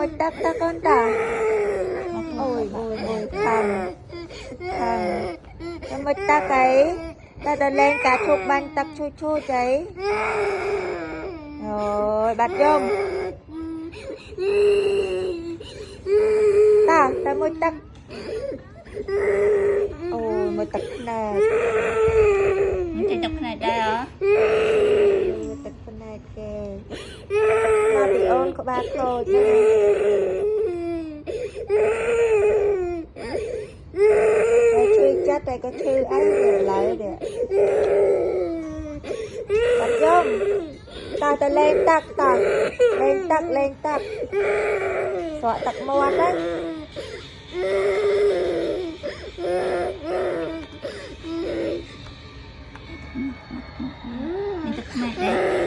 một tắc ta con ta ôi ôi ôi thằng thằng ta một tắc ấy ta đã lên cả chục ban tắc chua chua cháy rồi bật dông ta một tắc ôi một tắc này Chị chụp này đây hả? một tắc này kìa mà bị ôn của ba thôi chết đây có thư ấy để lại để bật dông ta lên tắc lên tắc xóa tắc muôn đấy Chị chụp này đây